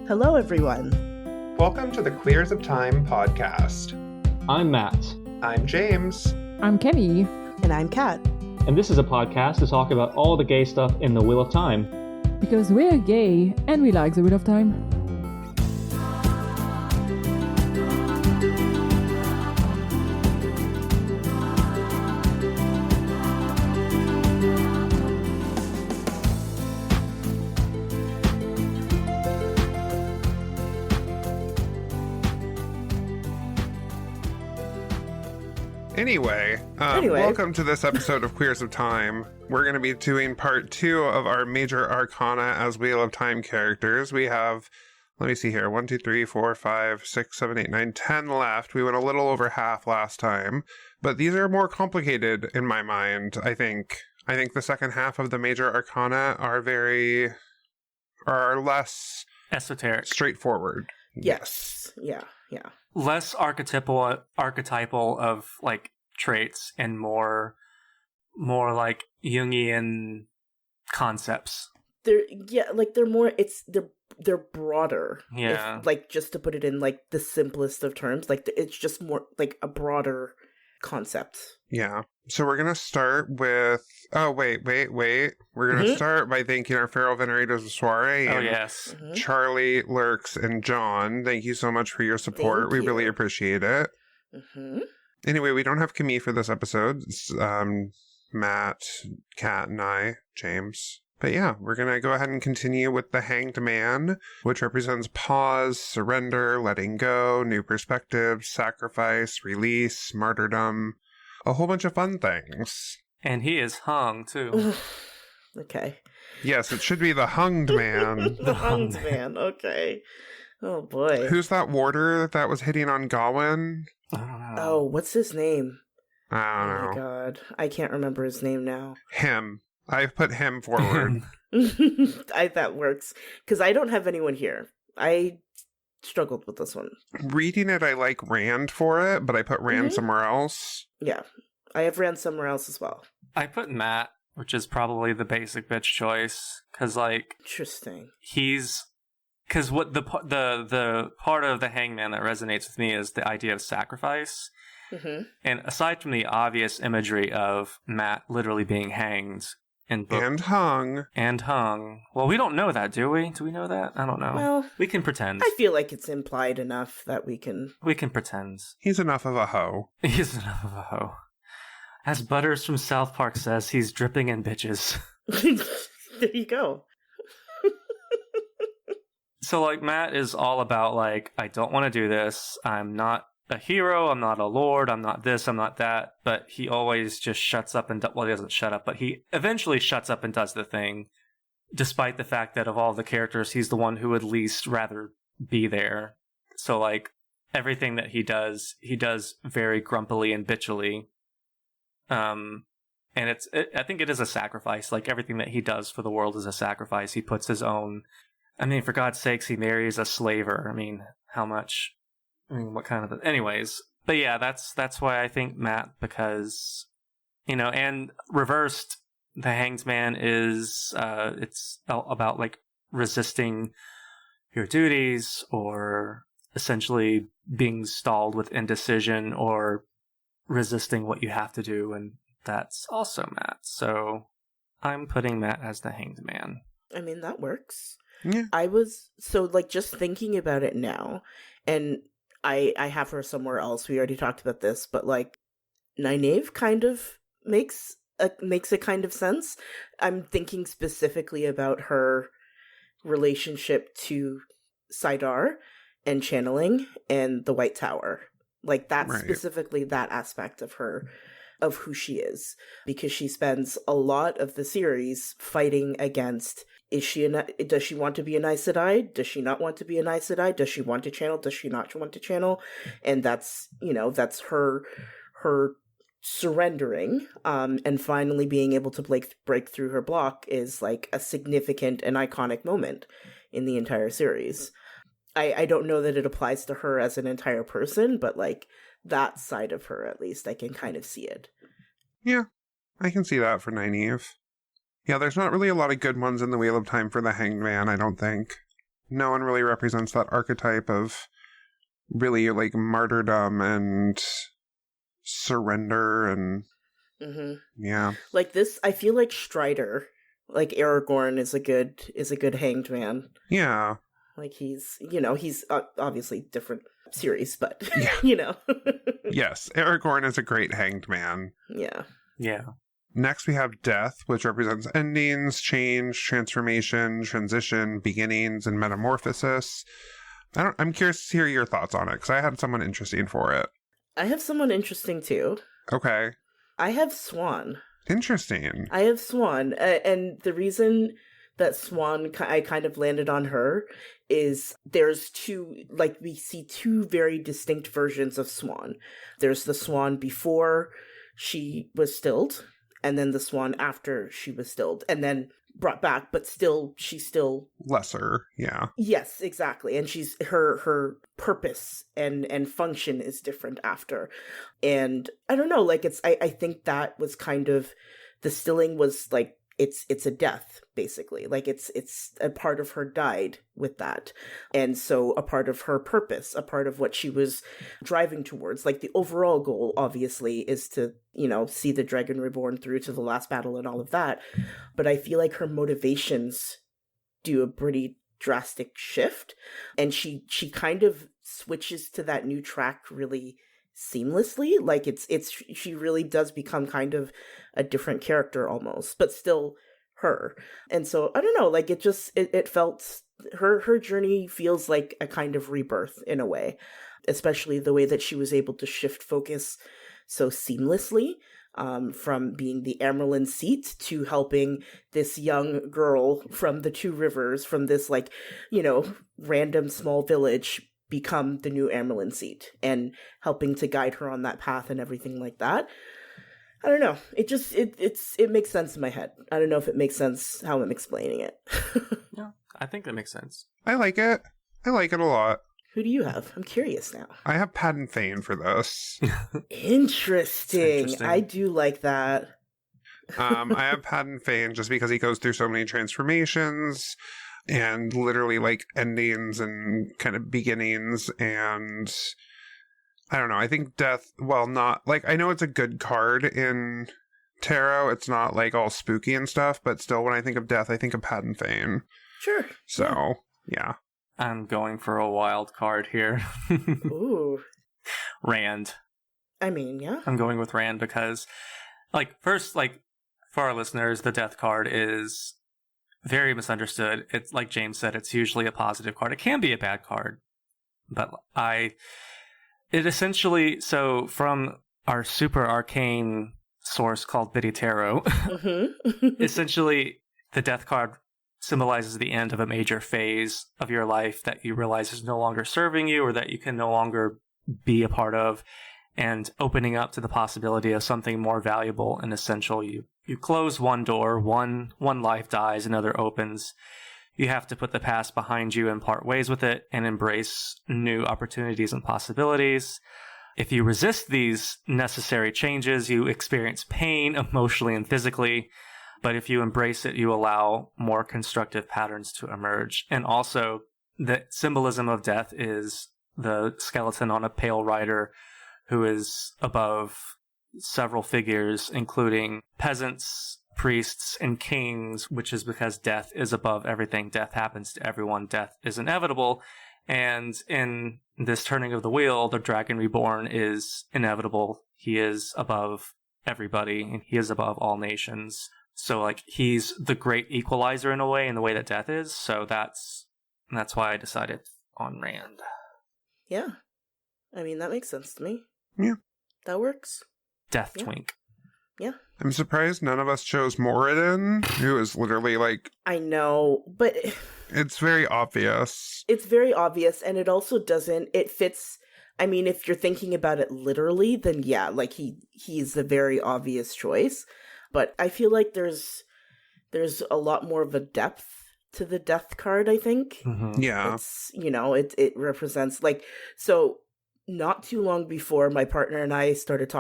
Hello, everyone. Welcome to the Queers of Time podcast. I'm Matt. I'm James. I'm Kenny. And I'm Kat. And this is a podcast to talk about all the gay stuff in the Wheel of Time. Because we're gay and we like the Wheel of Time. Anyway, welcome to this episode of Queers of Time. We're going to be doing part 2 of our Major Arcana as Wheel of Time characters. We have, let me see here, 1, 2, 3, 4, 5, 6, 7, 8, 9, 10 left. We went a little over half last time, but these are more complicated in my mind, I think. I think the second half of the Major Arcana are less esoteric, straightforward. Yes. Yeah. Less archetypal of like traits and more like Jungian concepts. They're broader. Yeah. If, like, just to put it in like the simplest of terms, like it's just more like a broader concept. Yeah. So we're going to start with... Oh, wait. We're going to start by thanking our Feral Venerators of Soiree. Oh, yes. Charlie, Lurks, and John. Thank you so much for your support. We really appreciate it. Anyway, we don't have Camille for this episode. It's Matt, Kat, and I, James. But yeah, we're going to go ahead and continue with the Hanged Man, which represents pause, surrender, letting go, new perspectives, sacrifice, release, martyrdom, a whole bunch of fun things. And he is hung, too. Okay. Yes, it should be the Hunged Man. The Hunged Man, okay. Oh, boy. Who's that warder that was hitting on Gawain? I don't know. Oh, what's his name? I don't know. Oh, my God. I can't remember his name now. Him. I've put him forward. That works. Because I don't have anyone here. I struggled with this one. Reading it, I like Rand for it, but I put Rand somewhere else. Yeah. I have Rand somewhere else as well. I put Matt, which is probably the basic bitch choice. Because, like... Interesting. Because what the part of the Hangman that resonates with me is the idea of sacrifice. And aside from the obvious imagery of Matt literally being hanged in book... And hung. Well, we don't know that, do we? Do we know that? I don't know. Well... We can pretend. I feel like it's implied enough that we can... We can pretend. He's enough of a hoe. He's enough of a hoe. As Butters from South Park says, he's dripping in bitches. There you go. So, like, Matt is all about, like, I don't want to do this. I'm not a hero. I'm not a lord. I'm not this. I'm not that. But he always just shuts up and... Well, he doesn't shut up, but he eventually shuts up and does the thing, despite the fact that of all the characters, he's the one who would least rather be there. So, like, everything that he does very grumpily and bitchily. And I think it is a sacrifice. Like, everything that he does for the world is a sacrifice. He puts his own... I mean, for God's sakes, he marries a slaver. I mean, how much? I mean, what kind of... Anyways. But yeah, that's why I think Matt, because, you know, and reversed, the Hanged Man is, it's about, like, resisting your duties, or essentially being stalled with indecision, or resisting what you have to do, and that's also Matt. So I'm putting Matt as the Hanged Man. I mean, that works. Yeah. I was, so, like, just thinking about it now, and I have her somewhere else. We already talked about this, but, like, Nynaeve kind of makes a kind of sense. I'm thinking specifically about her relationship to Saidar and channeling and the White Tower. Like, that's specifically that aspect of her, of who she is, because she spends a lot of the series fighting against... does she want to be an Aes Sedai? Does she not want to be an Aes Sedai? Does she want to channel? Does she not want to channel? And that's, you know, that's her surrendering, and finally being able to break through her block is, like, a significant and iconic moment in the entire series. I don't know that it applies to her as an entire person, but, like, that side of her, at least, I can kind of see it. Yeah, I can see that for Nynaeve. Yeah, there's not really a lot of good ones in the Wheel of Time for the Hanged Man, I don't think. no one really represents that archetype of really like martyrdom and surrender and yeah. Like this, I feel like Strider, like Aragorn, is a good hanged man. Yeah. Like he's obviously different series, but yeah. Yes, Aragorn is a great hanged man. Yeah. Yeah. Next we have death, which represents endings, change, transformation, transition, beginnings, and metamorphosis. I'm curious to hear your thoughts on it, because I had someone interesting for it. I have someone interesting too. Okay. I have Swan. Interesting. I have Swan, and the reason that Swan, I kind of landed on her, is there's we see two very distinct versions of Swan. There's the Swan before she was stilled, and then the Swan after she was stilled, and then brought back, but she's still lesser. Yeah. Yes, exactly. And she's her purpose and function is different after. And I don't know, like I think that was kind of, the stilling was like, it's a death, basically. Like it's a part of her died with that. And so a part of her purpose, a part of what she was driving towards, like the overall goal, obviously, is to, see the Dragon Reborn through to the last battle and all of that. But I feel like her motivations do a pretty drastic shift. And she kind of switches to that new track really seamlessly. Like she really does become kind of a different character almost, but still her. And so I don't know, like it felt, her journey feels like a kind of rebirth in a way, especially the way that she was able to shift focus so seamlessly, from being the Amerlin seat to helping this young girl from the Two Rivers, from this random small village, become the new Amerlin seat, and helping to guide her on that path and everything like that. I don't know. It makes sense in my head. I don't know if it makes sense how I'm explaining it. Yeah, I think that makes sense. I like it. I like it a lot. Who do you have? I'm curious now. I have Padan Fain for this. Interesting. I do like that. I have Padan Fain just because he goes through so many transformations and literally like endings and kind of beginnings, and I don't know, I think death, well, not like, I know it's a good card in tarot, it's not like all spooky and stuff, but still when I think of death I think of Padan Fain. Sure. So yeah. I'm going for a wild card here. Ooh. Rand. I mean, yeah. I'm going with Rand because, first, for our listeners, the death card is very misunderstood. It's like James said, it's usually a positive card. It can be a bad card, but it essentially, so from our super arcane source called Biddy Tarot, essentially the death card symbolizes the end of a major phase of your life that you realize is no longer serving you, or that you can no longer be a part of, and opening up to the possibility of something more valuable and essential. You close one door, one life dies, another opens. You have to put the past behind you and part ways with it and embrace new opportunities and possibilities. If you resist these necessary changes, you experience pain emotionally and physically. But if you embrace it, you allow more constructive patterns to emerge. And also, the symbolism of death is the skeleton on a pale rider who is above several figures, including peasants, priests, and kings, which is because death is above everything. Death happens to everyone. Death is inevitable. And in this turning of the wheel, the Dragon Reborn is inevitable. He is above everybody, and he is above all nations. So, he's the great equalizer in a way, in the way that death is. So that's why I decided on Rand. Yeah. I mean, that makes sense to me. Yeah. That works. Death Twink. Yeah. I'm surprised none of us chose Moradin, who is literally I know, but it's very obvious. It's very obvious, and it also doesn't, it fits, I mean, if you're thinking about it literally, then yeah, he's a very obvious choice. But I feel like there's a lot more of a depth to the death card, I think. Mm-hmm. Yeah. It's, it represents, so not too long before my partner and I started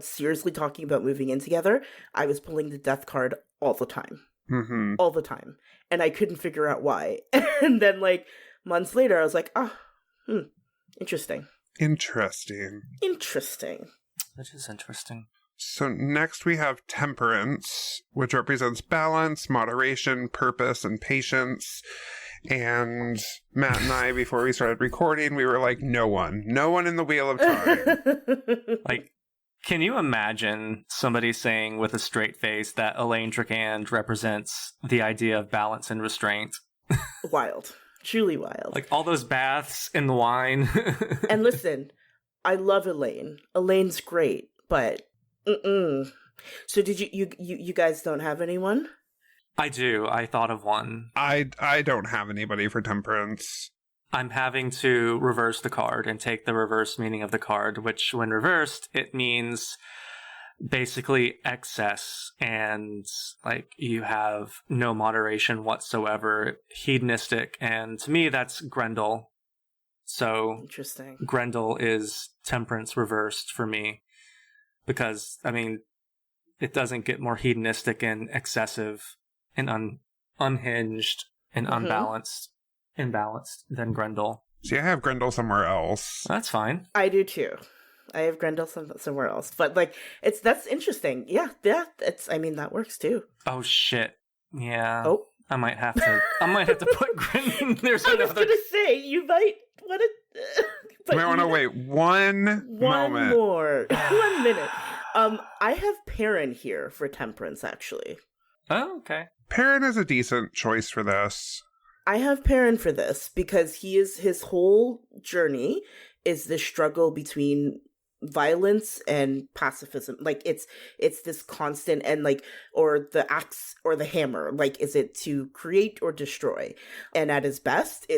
seriously talking about moving in together, I was pulling the death card all the time. Mm-hmm. All the time. And I couldn't figure out why. And then, months later, I was like, interesting. Interesting. That is interesting. So next we have temperance, which represents balance, moderation, purpose, and patience. And Matt and I, before we started recording, we were like, no one in the Wheel of Time. Like, can you imagine somebody saying with a straight face that Elaine Tricand represents the idea of balance and restraint? Wild. Truly wild. Like all those baths in the wine. And listen, I love Elaine. Elaine's great, but So did you guys don't have anyone? I do. I thought of one. I don't have anybody for temperance. I'm having to reverse the card and take the reverse meaning of the card, which when reversed, it means basically excess and like you have no moderation whatsoever, hedonistic. And to me, that's Grendel. So interesting. Grendel is temperance reversed for me because, I mean, it doesn't get more hedonistic and excessive and unhinged and imbalanced than Grendel. See, I have Grendel somewhere else. That's fine. I do too. I have Grendel somewhere else, but like that's interesting. Yeah, I mean that works too. Oh shit! Yeah. Oh, I might have to put Grendel. There's I another. was gonna say you might want to. We want to wait one moment. More. 1 minute. I have Perrin here for temperance actually. Oh, okay. Perrin is a decent choice for this. I have Perrin for this because his whole journey is the struggle between violence and pacifism. Like it's this constant and like, or the axe or the hammer, like is it to create or destroy? And at his best,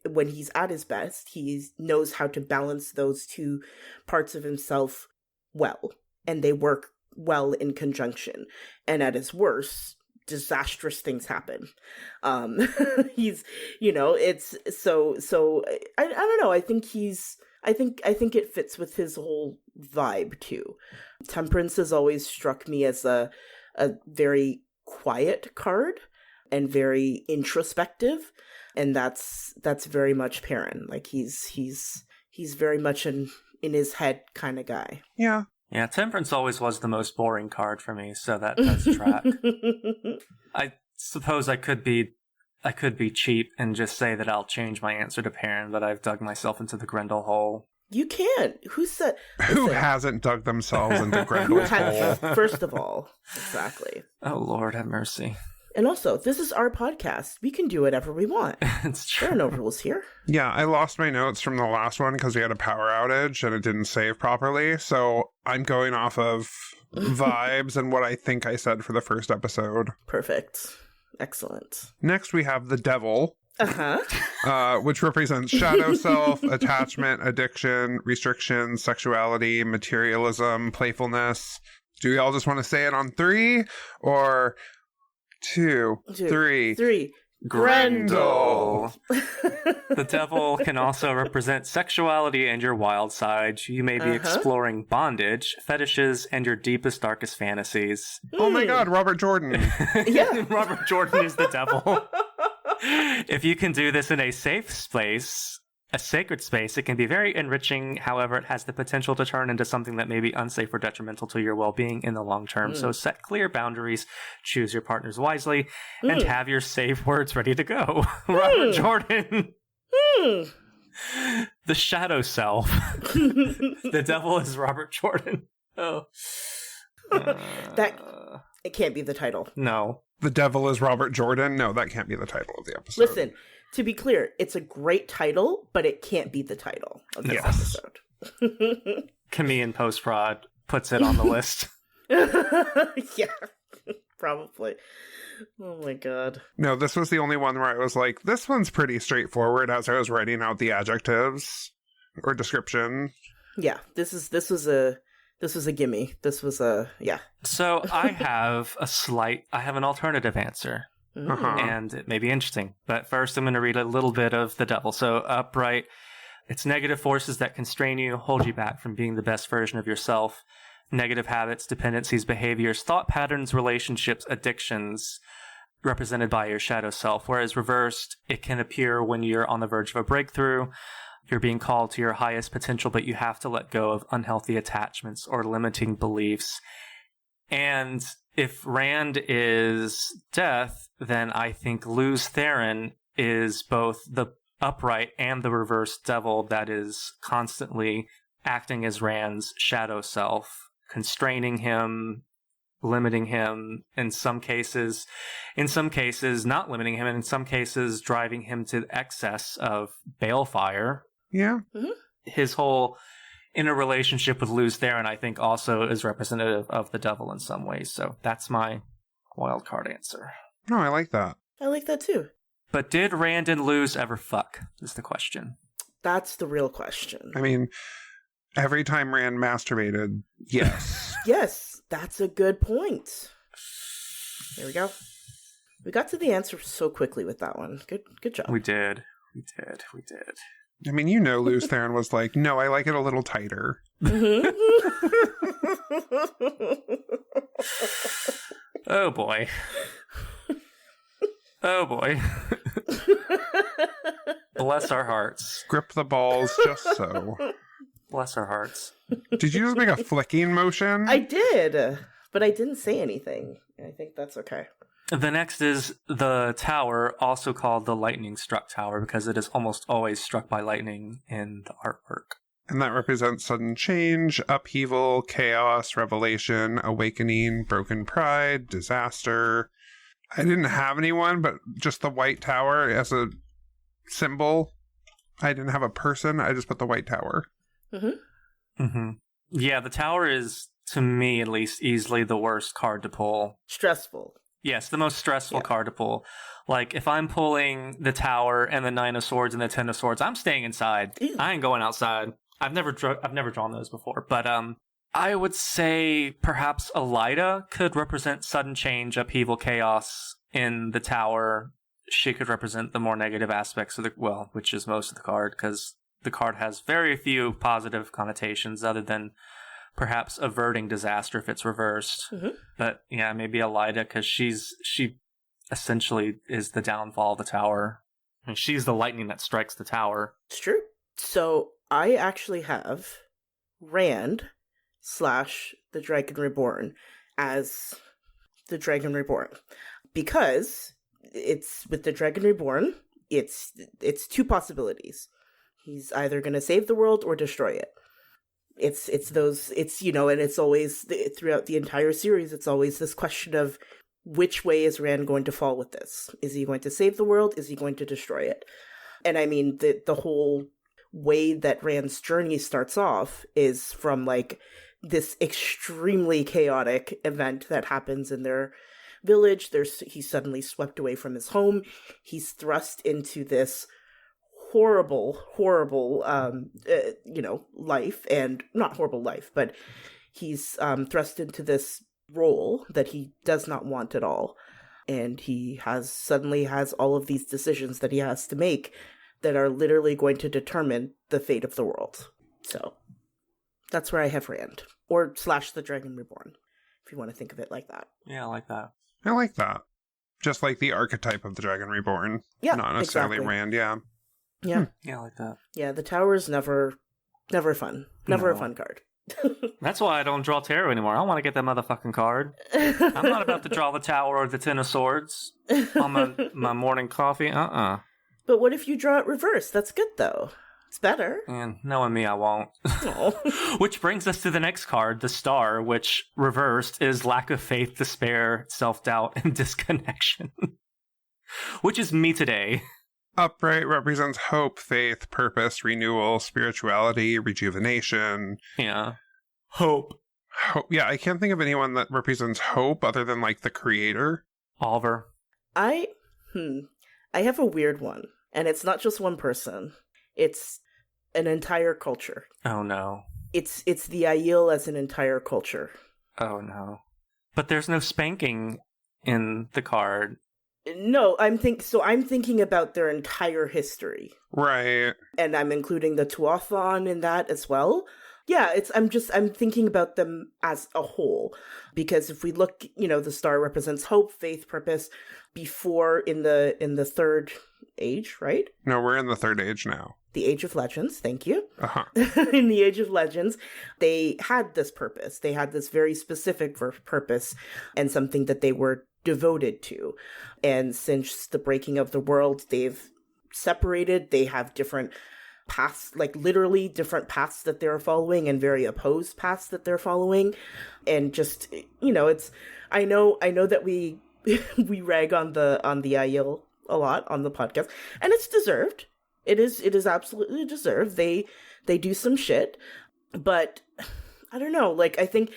when he's at his best, he knows how to balance those two parts of himself well, and they work well in conjunction. And at his worst, disastrous things happen. He's, it's so I don't know. I think it fits with his whole vibe too. Temperance has always struck me as a very quiet card and very introspective, and that's very much Perrin. Like he's very much in his head kind of guy. Yeah. Yeah, Temperance always was the most boring card for me, so that does track. I suppose I could be cheap and just say that I'll change my answer to Perrin, but I've dug myself into the Grendel hole. You can't. Who hasn't dug themselves into Grendel's hole? First of all, exactly. Oh, Lord, have mercy. And also, this is our podcast. We can do whatever we want. It's true. There are no rules here. Yeah, I lost my notes from the last one because we had a power outage and it didn't save properly. So I'm going off of vibes and what I think I said for the first episode. Perfect. Excellent. Next, we have the devil. Uh-huh. Which represents shadow self, attachment, addiction, restriction, sexuality, materialism, playfulness. Do we all just want to say it on 3? Or 2, 3. Grendel. The devil can also represent sexuality and your wild side. You may be exploring bondage, fetishes, and your deepest, darkest fantasies. Oh my god, Robert Jordan. Yeah. Robert Jordan is the devil. If you can do this in a safe space, a sacred space, it can be very enriching. However, it has the potential to turn into something that may be unsafe or detrimental to your well-being in the long term. So set clear boundaries, choose your partners wisely, and have your safe words ready to go. Robert Jordan. The shadow self. The devil is Robert Jordan. Oh. It can't be the title. No. The devil is Robert Jordan? No, that can't be the title of the episode. Listen, to be clear, it's a great title, but it can't be the title of this episode. Camille in post-prod puts it on the list. Yeah, probably. Oh my god. No, this was the only one where I was like, this one's pretty straightforward as I was writing out the adjectives or description. Yeah, this was a gimme. This was a, yeah. So I have an alternative answer. Uh-huh. And it may be interesting. But first, I'm going to read a little bit of the devil. So upright, it's negative forces that constrain you, hold you back from being the best version of yourself. Negative habits, dependencies, behaviors, thought patterns, relationships, addictions. represented by your shadow self, whereas reversed, it can appear when you're on the verge of a breakthrough. You're being called to your highest potential, but you have to let go of unhealthy attachments or limiting beliefs. And if Rand is death, then I think Luz Theron is both the upright and the reversed devil that is constantly acting as Rand's shadow self, constraining him, limiting him, in some cases not limiting him, and in some cases driving him to excess of balefire. Yeah. Mm-hmm. His whole inner relationship with Luz Theron, I think, also is representative of the devil in some ways. So that's my wild card answer. No, I like that. I like that too. But did Rand and Luz ever fuck, is the question. That's the real question. I mean, every time Rand masturbated, yes. Yes, that's a good point. There we go. We got to the answer so quickly with that one. Good job. We did. I mean, Luz Theron was like, no, I like it a little tighter. Mm-hmm. Oh boy. Oh boy. Bless our hearts. Grip the balls just so. Bless our hearts. Did you just make a flicking motion? I did, but I didn't say anything. I think that's okay. The next is the tower, also called the lightning struck tower, because it is almost always struck by lightning in the artwork. And that represents sudden change, upheaval, chaos, revelation, awakening, broken pride, disaster. I didn't have anyone, but just the white tower as a symbol. I didn't have a person. I just put the white tower. Mm-hmm. Mm-hmm. Yeah, the tower is, to me at least, easily the worst card to pull. Stressful. Yes, the most stressful card to pull. Like, if I'm pulling the tower and the 9 of swords and the 10 of swords, I'm staying inside. Ew. I ain't going outside. I've never drawn those before, but I would say perhaps Elida could represent sudden change, upheaval, chaos in the tower. She could represent the more negative aspects of which is most of the card, because the card has very few positive connotations other than perhaps averting disaster if it's reversed. Mm-hmm. But yeah, maybe Elida, because she essentially is the downfall of the tower. And she's the lightning that strikes the tower. It's true. So I actually have Rand / the Dragon Reborn as the Dragon Reborn, because it's with the Dragon Reborn. It's two possibilities. He's either going to save the world or destroy it. And it's always throughout the entire series, it's always this question of which way is Rand going to fall with this? Is he going to save the world? Is he going to destroy it? And I mean, the whole way that Rand's journey starts off is from like this extremely chaotic event that happens in their village. He's suddenly swept away from his home. He's thrust into this horrible life, and not horrible life, but he's thrust into this role that he does not want at all, and he suddenly has all of these decisions that he has to make that are literally going to determine the fate of the world. So that's where I have Rand, or / the Dragon Reborn, if you want to think of it like that. Yeah, I like that. I like that. Just like the archetype of the Dragon Reborn. Yeah, not necessarily exactly. Rand, yeah. Yeah. Yeah, I like that. Yeah, the tower is never fun. Never a fun card. That's why I don't draw tarot anymore. I want to get that motherfucking card. I'm not about to draw the tower or the 10 of swords on my morning coffee. But what if you draw it reversed? That's good, though. It's better. And knowing me, I won't. Oh. Which brings us to the next card, the star, which reversed is lack of faith, despair, self-doubt, and disconnection. Which is me today. Upright represents hope, faith, purpose, renewal, spirituality, rejuvenation. Yeah. Hope. Yeah, I can't think of anyone that represents hope other than like the creator. Oliver. I have a weird one, and it's not just one person. It's an entire culture. Oh no. It's the Aiel as an entire culture. Oh no. But there's no spanking in the card. No, I'm thinking about their entire history. Right. And I'm including the Tuathon in that as well. Yeah, I'm thinking about them as a whole, because if we look, the star represents hope, faith, purpose. Before, in the third age, right? No, we're in the third age now. The Age of Legends, thank you. Uh-huh. In the Age of Legends, they had this purpose. They had this very specific purpose and something that they were devoted to. And since the breaking of the world, they've separated. They have different paths, like literally different paths that they're following, and very opposed paths that they're following. And just, it's, I know that we rag on the Aiel a lot on the podcast, and it's deserved. It is absolutely deserved. They do some shit, but I don't know. Like, I think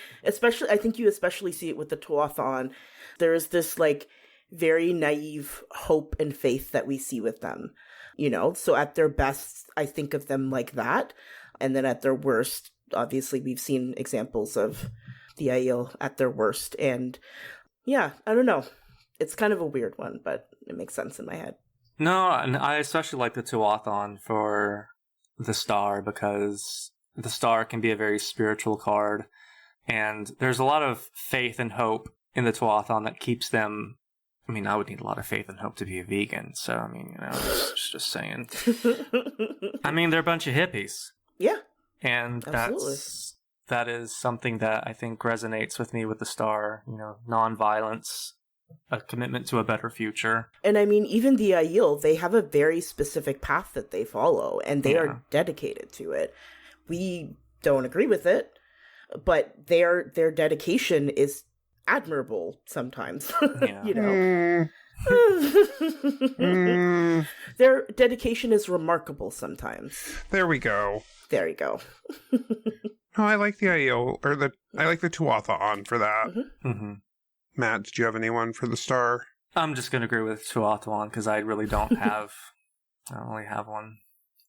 you especially see it with the Tuathon. There is this like very naive hope and faith that we see with them, So at their best, I think of them like that, and then at their worst, obviously we've seen examples of the Aiel at their worst, and yeah, I don't know. It's kind of a weird one, but it makes sense in my head. No, and I especially like the Tuathon for the star, because the star can be a very spiritual card, and there's a lot of faith and hope in the Tuathon that keeps them. I mean, I would need a lot of faith and hope to be a vegan, so I mean, just saying. I mean, they're a bunch of hippies. Yeah, and absolutely. that is something that I think resonates with me with the star. Non-violence, a commitment to a better future. And I mean, even the Aiel, they have a very specific path that they follow, and they are dedicated to it. We don't agree with it, but their dedication is admirable sometimes. Yeah. Their dedication is remarkable sometimes. There we go. There you go. No, I like the Aiel, I like the Tuathon for that. Mm-hmm. Mm-hmm. Matt, did you have anyone for the star? I'm just going to agree with Tuathon, because I really don't have... I don't really have one.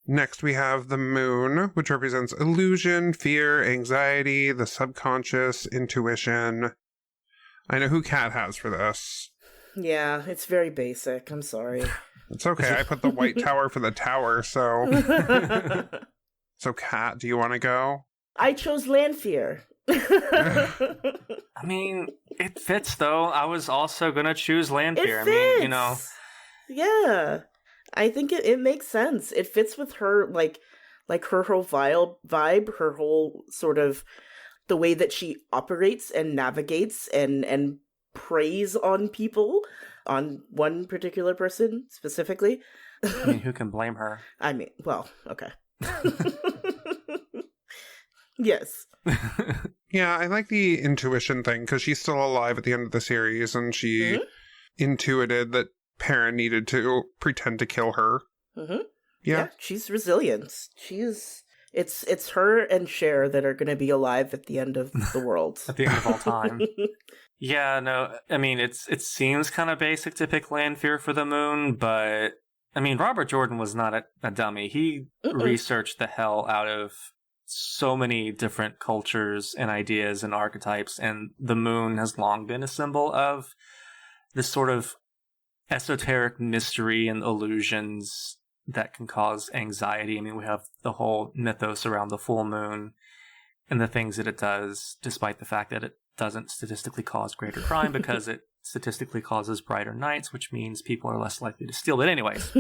Next, we have the moon, which represents illusion, fear, anxiety, the subconscious, intuition. I know who Kat has for this. Yeah, it's very basic. I'm sorry. It's okay. I put the white tower for the tower, so... So, Kat, do you want to go? I chose Lanfear. I mean, it fits, though. I was also going to choose Lanfear. It fits. I mean, Yeah. I think it makes sense. It fits with her, like her whole vibe, her whole sort of the way that she operates and navigates and preys on people, on one particular person specifically. I mean, who can blame her? I mean, well, okay. Yes. Yeah, I like the intuition thing, because she's still alive at the end of the series, and she intuited that Perrin needed to pretend to kill her. Mm-hmm. Yeah, she's resilient. It's her and Cher that are going to be alive at the end of the world. At the end of all time. Yeah, no, I mean, it seems kind of basic to pick Lanfear for the moon, but, I mean, Robert Jordan was not a dummy. He researched the hell out of so many different cultures and ideas and archetypes, and the moon has long been a symbol of this sort of esoteric mystery and illusions that can cause anxiety. I mean, we have the whole mythos around the full moon and the things that it does, despite the fact that it doesn't statistically cause greater crime, because it statistically causes brighter nights, which means people are less likely to steal. But anyways,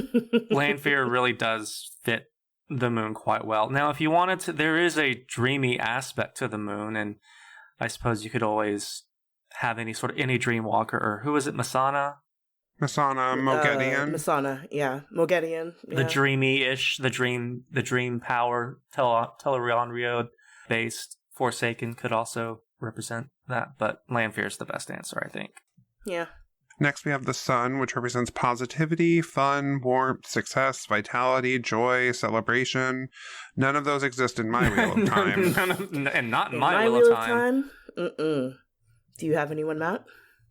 Lanfear really does fit the moon quite well. Now, if you wanted to, there is a dreamy aspect to the moon, and I suppose you could always have any dream walker, or who is it, Masana? Masana, Moghedien. Masana, yeah. Moghedien. Yeah. The dreamy-ish, the dream power, Tel'aran'rhiod based Forsaken could also represent that, but Lanfear's the best answer, I think. Yeah. Next, we have the sun, which represents positivity, fun, warmth, success, vitality, joy, celebration. None of those exist in my Wheel of Time. And not in my Wheel of Time. Do you have anyone, Matt?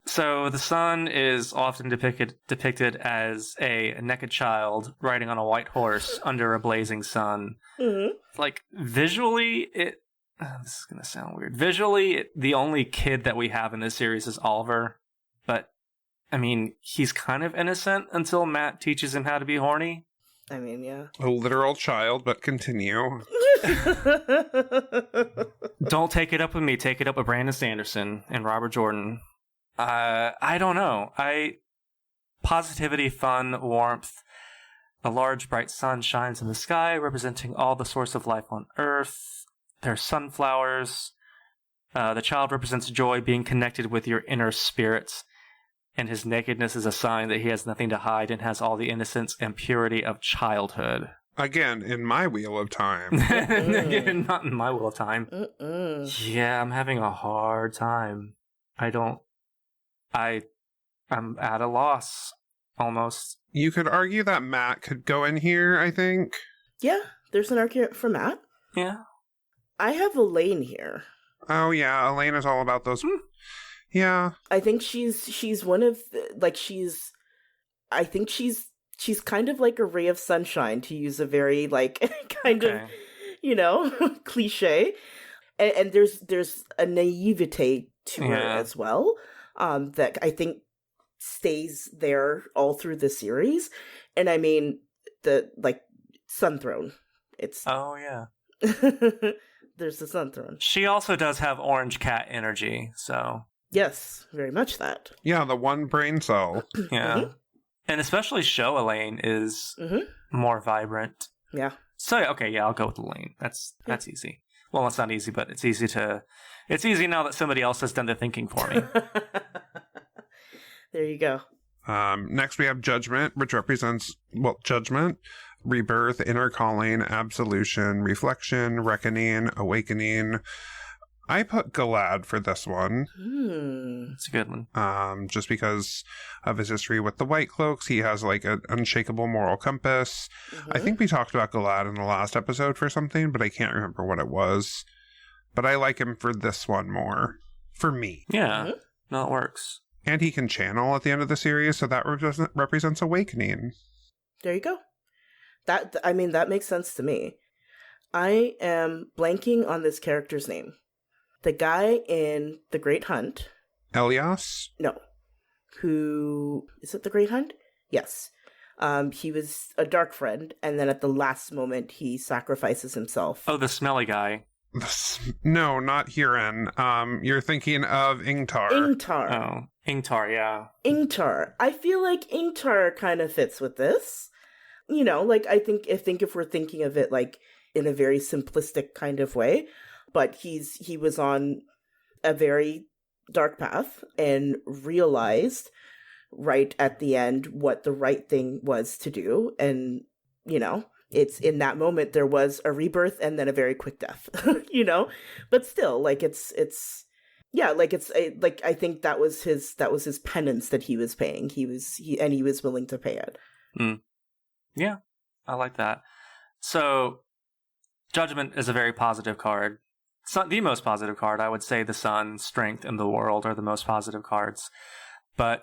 So the sun is often depicted as a naked child riding on a white horse under a blazing sun. Mm-hmm. Like, visually, this is going to sound weird. Visually, the only kid that we have in this series is Oliver, but I mean, he's kind of innocent until Matt teaches him how to be horny. I mean, yeah. A literal child, but continue. Don't take it up with me. Take it up with Brandon Sanderson and Robert Jordan. I don't know. Positivity, fun, warmth. A large, bright sun shines in the sky, representing all the source of life on Earth. There's sunflowers. The child represents joy, being connected with your inner spirits. And his nakedness is a sign that he has nothing to hide and has all the innocence and purity of childhood. Again, in my Wheel of Time. Again, not in my Wheel of Time. Yeah, I'm having a hard time. I'm at a loss, almost. You could argue that Matt could go in here, I think. Yeah, there's an argument for Matt. Yeah. I have Elaine here. Oh, yeah, Elaine is all about those... Yeah. I think she's one of, I think she's kind of like a ray of sunshine, to use a very, like, kind of, cliche. And there's a naivete to her as well, that I think stays there all through the series. And I mean, Sun Throne. It's... Oh, yeah. There's the Sun Throne. She also does have orange cat energy, so... Yes, very much that. Yeah, the one brain cell. Yeah. Mm-hmm. And especially Show Elaine is more vibrant. Yeah. So, okay, yeah, I'll go with Elaine. That's easy. Well, it's not easy, but it's easy now that somebody else has done the thinking for me. There you go. Next we have Judgment, which represents, Judgment, Rebirth, Inner Calling, Absolution, Reflection, Reckoning, Awakening. I put Galad for this one. It's a good one. Just because of his history with the White Cloaks. He has like an unshakable moral compass. I think we talked about Galad in the last episode for something, but I can't remember what it was. But I like him for this one more. For me. Yeah. No, it works. And he can channel at the end of the series, so that represents Awakening. There you go. That makes sense to me. I am blanking on this character's name. The guy in The Great Hunt. Elias? No. Who... Is it The Great Hunt? Yes. He was a dark friend, and then at the last moment, he sacrifices himself. Oh, the smelly guy. No, not Huron. You're thinking of Ingtar. Ingtar. Oh, Ingtar, yeah. Ingtar. I feel like Ingtar kind of fits with this. I think if we're thinking of it, like, in a very simplistic kind of way... But he was on a very dark path and realized right at the end what the right thing was to do. And, it's in that moment there was a rebirth and then a very quick death, but still I think that was his penance that he was paying. He was willing to pay it. Yeah, I like that. So Judgment is a very positive card. It's not the most positive card. I would say the Sun, Strength, and the World are the most positive cards. But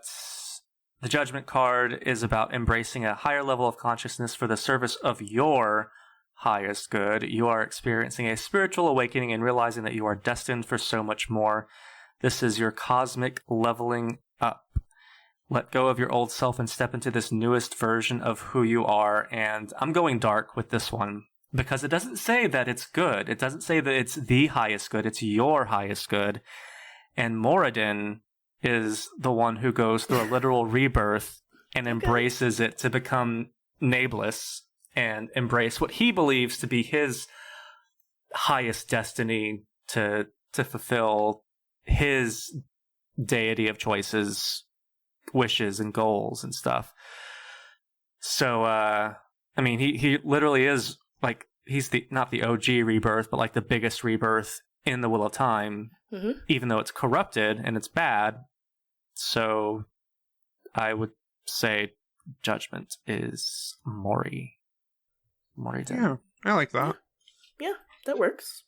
the Judgment card is about embracing a higher level of consciousness for the service of your highest good. You are experiencing a spiritual awakening and realizing that you are destined for so much more. This is your cosmic leveling up. Let go of your old self and step into this newest version of who you are. And I'm going dark with this one. Because it doesn't say that it's good. It doesn't say that it's the highest good. It's your highest good. And Moradin is the one who goes through a literal rebirth and embraces it to become nameless and embrace what he believes to be his highest destiny to fulfill his deity of choices, wishes, and goals and stuff. So, he literally is... Like, he's not the OG rebirth, but like the biggest rebirth in the Wheel of Time, even though it's corrupted and it's bad. So I would say Judgment is Moradin. Yeah, I like that. Yeah, that works.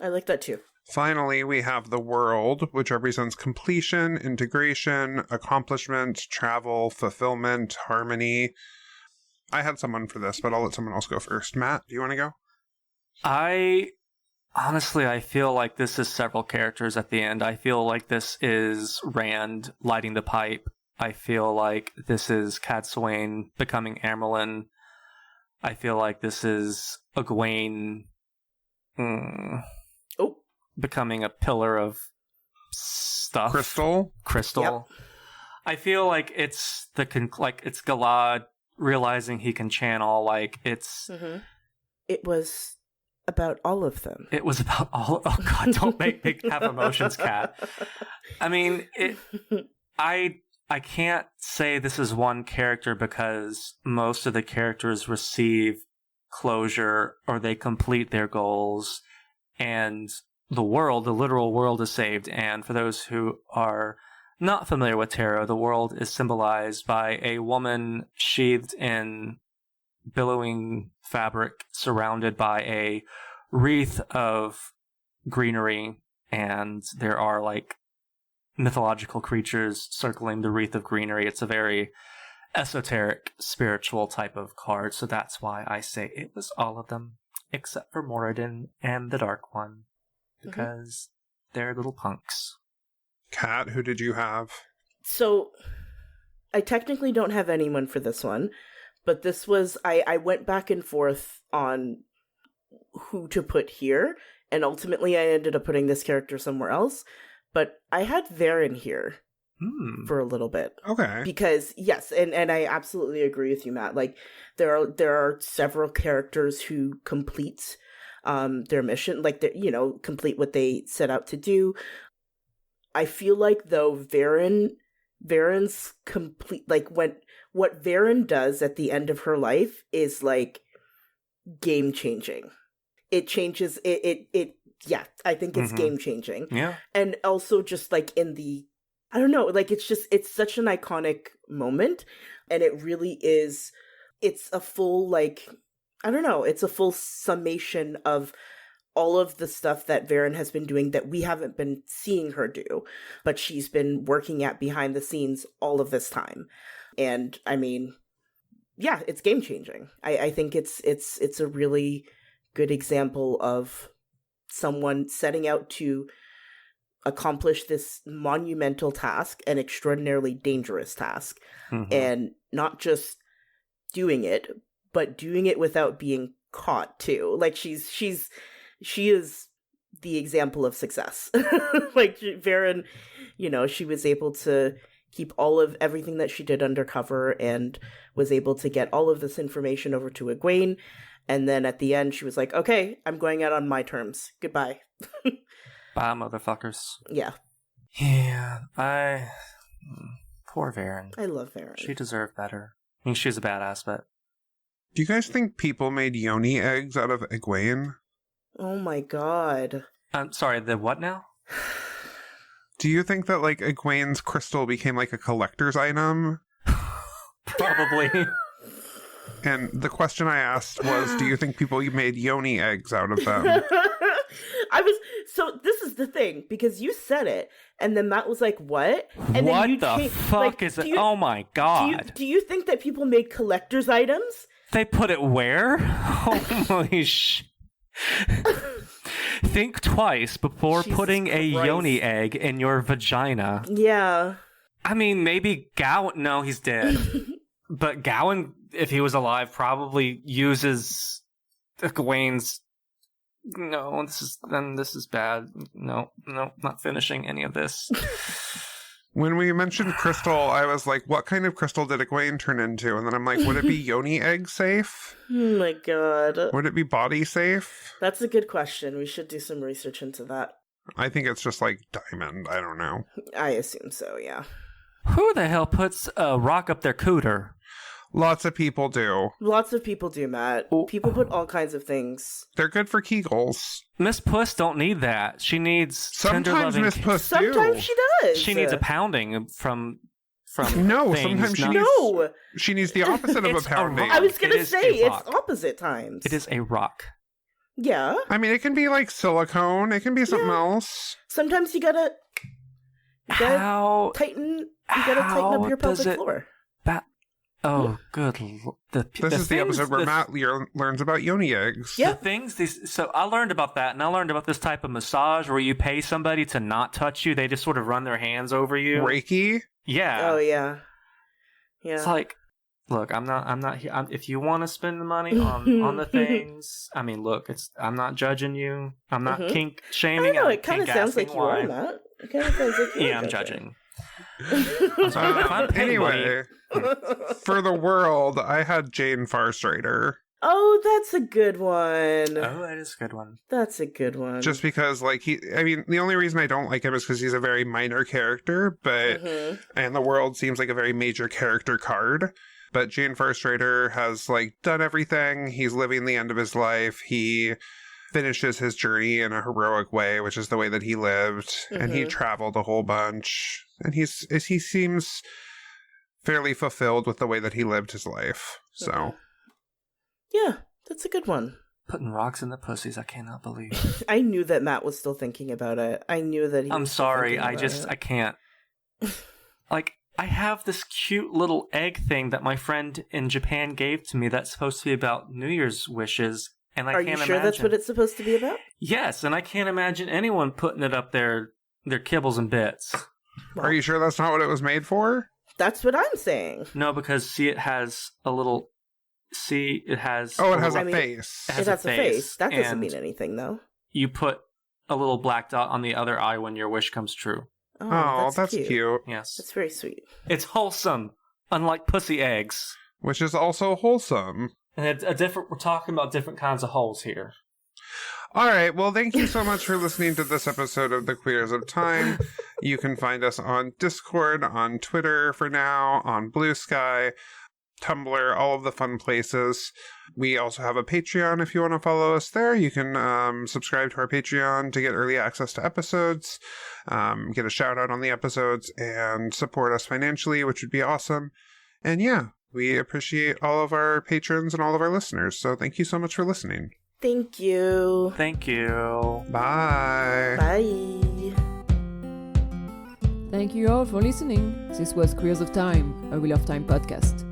I like that too. Finally, we have the World, which represents completion, integration, accomplishment, travel, fulfillment, harmony. I had someone for this, but I'll let someone else go first. Matt, do you want to go? I feel like this is several characters at the end. I feel like this is Rand lighting the pipe. I feel like this is Cadsuane becoming Amerlin. I feel like this is Egwene becoming a pillar of stuff. Crystal. Yep. I feel like it's it's Galad realizing he can channel. Like it's. Mm-hmm. It was about all of them. It was about all. Oh God! Don't make me have emotions, Kat. I mean, I can't say this is one character because most of the characters receive closure or they complete their goals, and the literal world is saved. And for those who are not familiar with tarot, the world is symbolized by a woman sheathed in billowing fabric surrounded by a wreath of greenery, and there are like mythological creatures circling the wreath of greenery. It's a very esoteric, spiritual type of card, so that's why I say it was all of them, except for Moradin and the Dark One, because they're little punks. Kat, who did you have? So, I technically don't have anyone for this one, but this was, I went back and forth on who to put here, and ultimately I ended up putting this character somewhere else, but I had Varen here for a little bit. Okay. Because, yes, and I absolutely agree with you, Matt. Like, there are several characters who complete their mission, like, complete what they set out to do. I feel like, though, Varen's complete, like, what Varen does at the end of her life is, like, game-changing. It changes, yeah, I think it's game-changing. Yeah. And also just, like, I don't know, like, it's such an iconic moment, and it really is, it's a full, like, I don't know, it's a full summation of all of the stuff that Varen has been doing that we haven't been seeing her do, but she's been working at behind the scenes all of this time. And, I mean, yeah, it's game-changing. I think it's a really good example of someone setting out to accomplish this monumental task, an extraordinarily dangerous task, and not just doing it, but doing it without being caught too. Like she is the example of success. Like Varen, she was able to keep everything that she did undercover and was able to get all of this information over to Egwene. And then at the end, she was like, okay, I'm going out on my terms. Goodbye. Bye, motherfuckers. Yeah. Yeah, poor Varen. I love Varen. She deserved better. I mean, she's a badass, but... Do you guys think people made yoni eggs out of Egwene? Oh my god. I'm sorry, the what now? Do you think that, like, Egwene's crystal became, like, a collector's item? Probably. And the question I asked was, do you think people made yoni eggs out of them? So this is the thing, because you said it, and then Matt was like, what? And what then you the fuck is it? Oh my god. Do you think that people made collector's items? They put it where? Holy sh... Think twice before Jesus putting a Christ. yoni egg in your vagina. Yeah. I mean, maybe Gowan... No, he's dead. But Gowan, if he was alive, probably uses Egwene's... No, this is bad. No, not finishing any of this. When we mentioned crystal, I was like, what kind of crystal did Egwene turn into? And then I'm like, would it be yoni egg safe? Oh my god. Would it be body safe? That's a good question. We should do some research into that. I think it's just like diamond. I don't know. I assume so, yeah. Who the hell puts a rock up their cooter? Lots of people do. Lots of people do, Matt. People put all kinds of things. They're good for Kegels. Miss Puss don't need that. She needs tender Sometimes loving... Miss Puss do. Sometimes she does. She needs a pounding from No, things, sometimes she not- needs... No! She needs the opposite of a It's a pounding. rock. I was gonna It is say, a it's rock. opposite times. It is a rock. Yeah. I mean, it can be like silicone. It can be something else. Sometimes you gotta How... tighten up your does pelvic it- floor. Oh, good. This is the episode where Matt learns about yoni eggs. Yeah. The things, so I learned about that, and I learned about this type of massage where you pay somebody to not touch you. They just sort of run their hands over you. Reiki? Yeah. Oh, yeah. Yeah. It's like, Look, I'm not here. If you want to spend the money on the things, I mean, look, I'm not judging you. I'm not kink shaming. I know, it kind of sounds like you are, Matt. It kind of sounds like you yeah, I'm judging. Anyway, for the world, I had Jane Farstrider. Oh, that's a good one. Oh, that is a good one. That's a good one. Just because, like, the only reason I don't like him is because he's a very minor character, but, and the world seems like a very major character card. But Jane Farstrider has, like, done everything. He's living the end of his life. He finishes his journey in a heroic way, which is the way that he lived. And he traveled a whole bunch. And he seems fairly fulfilled with the way that he lived his life. So, yeah, that's a good one. Putting rocks in the pussies, I cannot believe. I knew that Matt was still thinking about it. I knew that he I'm was sorry, I can't. Like, I have this cute little egg thing that my friend in Japan gave to me that's supposed to be about New Year's wishes, and I can't imagine. Are you sure that's what it's supposed to be about? Yes, and I can't imagine anyone putting it up their kibbles and bits. Well, are you sure that's not what it was made for? That's what I'm saying. No, because it has a little... it has... Oh, it has a face. It has a face. That doesn't mean anything, though. You put a little black dot on the other eye when your wish comes true. Oh, that's cute. Yes. That's very sweet. It's wholesome, unlike pussy eggs. Which is also wholesome. And it's we're talking about different kinds of holes here. All right, well, thank you so much for listening to this episode of The Queers of Time. You can find us on Discord, on Twitter for now, on Blue Sky, Tumblr, all of the fun places. We also have a Patreon if you want to follow us there. You can subscribe to our Patreon to get early access to episodes, get a shout out on the episodes, and support us financially, which would be awesome. And yeah, we appreciate all of our patrons and all of our listeners. So thank you so much for listening. Thank you. Thank you. Bye. Bye. Thank you all for listening. This was Queers of Time, a Wheel of Time podcast.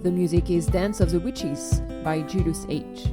The music is Dance of the Witches by Julius H.